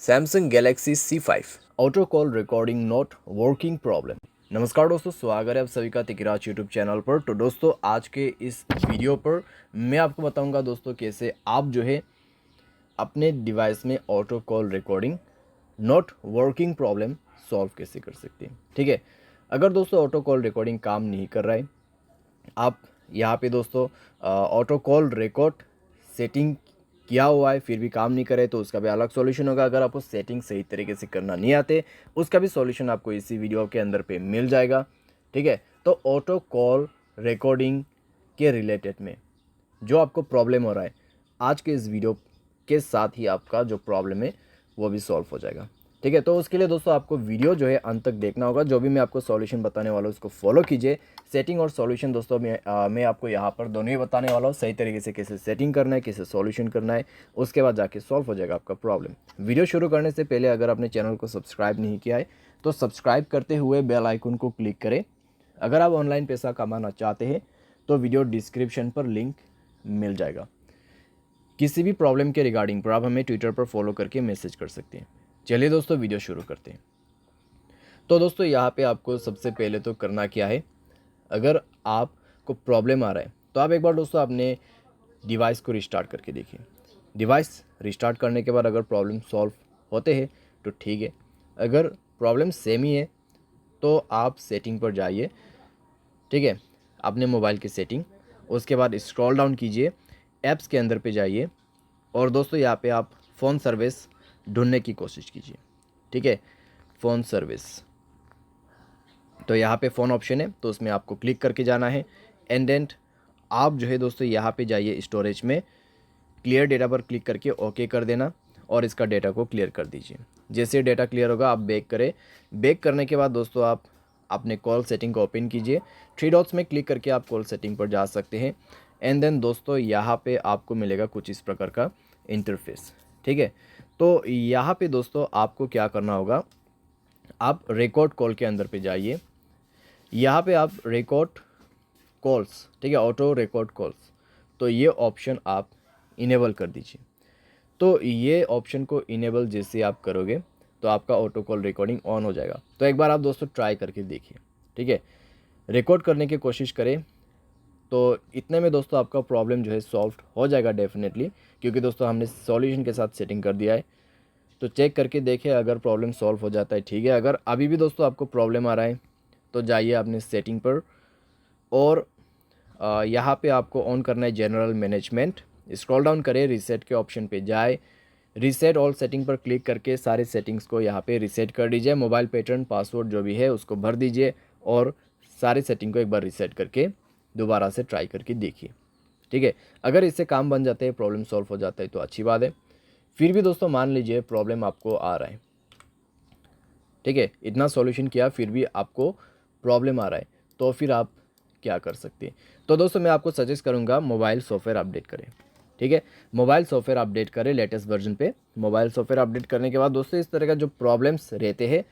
Samsung Galaxy C5 auto call recording not working problem. नमस्कार दोस्तों, स्वागत है आप सभी का तिकराज यूट्यूब चैनल पर। तो दोस्तों आज के इस वीडियो पर मैं आपको बताऊंगा दोस्तों कैसे आप जो है अपने डिवाइस में auto call recording not working problem solve कैसे कर सकते हैं। ठीक है, अगर दोस्तों ऑटो कॉल रिकॉर्डिंग काम नहीं कर रहा है, आप यहाँ पे दोस्तों ऑटो कॉल रिकॉर्ड सेटिंग किया हुआ है फिर भी काम नहीं करे तो उसका भी अलग सॉल्यूशन होगा। अगर आपको सेटिंग सही तरीके से करना नहीं आते उसका भी सॉल्यूशन आपको इसी वीडियो के अंदर पे मिल जाएगा। ठीक है, तो ऑटो कॉल रिकॉर्डिंग के रिलेटेड में जो आपको प्रॉब्लम हो रहा है, आज के इस वीडियो के साथ ही आपका जो प्रॉब्लम है वो भी सॉल्व हो जाएगा। ठीक है, तो उसके लिए दोस्तों आपको वीडियो जो है अंत तक देखना होगा। जो भी मैं आपको सॉल्यूशन बताने वाला हूँ उसको फॉलो कीजिए। सेटिंग और सॉल्यूशन दोस्तों मैं आपको यहाँ पर दोनों ही बताने वाला हूँ, सही तरीके से कैसे सेटिंग करना है, कैसे सॉल्यूशन करना है, उसके बाद जाके सॉल्व हो जाएगा आपका प्रॉब्लम। वीडियो शुरू करने से पहले अगर आपने चैनल को सब्सक्राइब नहीं किया है तो सब्सक्राइब करते हुए बेल आइकन को क्लिक करें। अगर आप ऑनलाइन पैसा कमाना चाहते हैं तो वीडियो डिस्क्रिप्शन पर लिंक मिल जाएगा। किसी भी प्रॉब्लम के रिगार्डिंग पर आप हमें ट्विटर पर फॉलो करके मैसेज कर सकते हैं। चलिए दोस्तों वीडियो शुरू करते हैं। तो दोस्तों यहाँ पे आपको सबसे पहले तो करना क्या है, अगर आपको प्रॉब्लम आ रहा है तो आप एक बार दोस्तों अपने डिवाइस को रिस्टार्ट करके देखिए। डिवाइस रिस्टार्ट करने के बाद अगर प्रॉब्लम सॉल्व होते हैं तो ठीक है, अगर प्रॉब्लम सेम ही है तो आप सेटिंग पर जाइए। ठीक है, अपने मोबाइल की सेटिंग, उसके बाद स्क्रॉल डाउन कीजिए, ऐप्स के अंदर पे जाइए और दोस्तों यहाँ पे आप फ़ोन सर्विस ढूंढने की कोशिश कीजिए। ठीक है, फ़ोन सर्विस, तो यहाँ पे फ़ोन ऑप्शन है तो उसमें आपको क्लिक करके जाना है। एंड देन आप जो है दोस्तों यहाँ पे जाइए, स्टोरेज में क्लियर डेटा पर क्लिक करके ओके कर देना और इसका डेटा को क्लियर कर दीजिए। जैसे डेटा क्लियर होगा आप बैक करें। बैक करने के बाद दोस्तों आप अपने कॉल सेटिंग को ओपन कीजिए। थ्री डॉट्स में क्लिक करके आप कॉल सेटिंग पर जा सकते हैं। एंड देन दोस्तों यहाँ पे आपको मिलेगा कुछ इस प्रकार का इंटरफेस। ठीक है, तो यहाँ पे दोस्तों आपको क्या करना होगा, आप रिकॉर्ड कॉल के अंदर पे जाइए। यहाँ पे आप रिकॉर्ड कॉल्स, ठीक है, ऑटो रिकॉर्ड कॉल्स, तो ये ऑप्शन आप इनेबल कर दीजिए। तो ये ऑप्शन को इनेबल जैसे आप करोगे तो आपका ऑटो कॉल रिकॉर्डिंग ऑन हो जाएगा। तो एक बार आप दोस्तों ट्राई करके देखिए। ठीक है, रिकॉर्ड करने की कोशिश करें तो इतने में दोस्तों आपका प्रॉब्लम जो है सॉल्व हो जाएगा डेफिनेटली, क्योंकि दोस्तों हमने सॉल्यूशन के साथ सेटिंग कर दिया है। तो चेक करके देखें, अगर प्रॉब्लम सॉल्व हो जाता है ठीक है। अगर अभी भी दोस्तों आपको प्रॉब्लम आ रहा है तो जाइए अपने सेटिंग पर और यहाँ पे आपको ऑन करना है जनरल मैनेजमेंट। स्क्रॉल डाउन करें, रीसेट के ऑप्शन पे जाए, रीसेट ऑल सेटिंग पर क्लिक करके सारे सेटिंग्स को यहाँ पे रीसेट कर दीजिए। मोबाइल पैटर्न पासवर्ड जो भी है उसको भर दीजिए और सारे सेटिंग को एक बार रीसेट करके दोबारा से ट्राई करके देखिए। ठीक है, अगर इससे काम बन जाते हैं, प्रॉब्लम सॉल्व हो जाता है तो अच्छी बात है। फिर भी दोस्तों मान लीजिए प्रॉब्लम आपको आ रहा है, ठीक है, इतना सॉल्यूशन किया फिर भी आपको प्रॉब्लम आ रहा है, तो फिर आप क्या कर सकते हैं। तो दोस्तों मैं आपको सजेस्ट करूंगा मोबाइल सॉफ्टवेयर अपडेट करें। ठीक है, मोबाइल सॉफ्टवेयर अपडेट करें लेटेस्ट वर्जन पे। मोबाइल सॉफ्टवेयर अपडेट करने के बाद दोस्तों इस तरह का जो प्रॉब्लम्स रहते हैं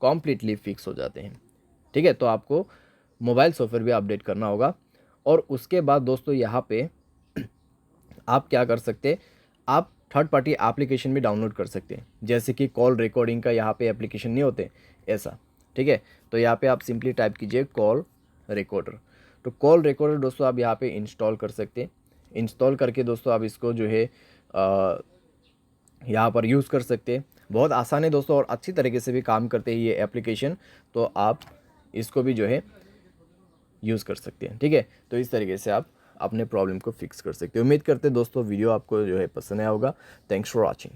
कॉम्प्लीटली फिक्स हो जाते हैं। ठीक है, तो आपको मोबाइल सॉफ्टवेयर भी अपडेट करना होगा और उसके बाद दोस्तों यहाँ पे आप क्या कर सकते हैं, आप थर्ड पार्टी एप्लीकेशन भी डाउनलोड कर सकते हैं, जैसे कि कॉल रिकॉर्डिंग का यहाँ पे एप्लीकेशन नहीं होते ऐसा। ठीक है, तो यहाँ पे आप सिंपली टाइप कीजिए कॉल रिकॉर्डर। तो कॉल रिकॉर्डर दोस्तों आप यहाँ पे इंस्टॉल कर सकते हैं। इंस्टॉल करके दोस्तों आप इसको जो है यहाँ पर यूज़ कर सकते हैं। बहुत आसान है दोस्तों और अच्छी तरीके से भी काम करते हैं ये एप्लीकेशन, तो आप इसको भी जो है यूज़ कर सकते हैं। ठीक है, तो इस तरीके से आप अपने प्रॉब्लम को फिक्स कर सकते हैं। उम्मीद करते हैं दोस्तों वीडियो आपको जो है पसंद आया होगा। Thanks for watching.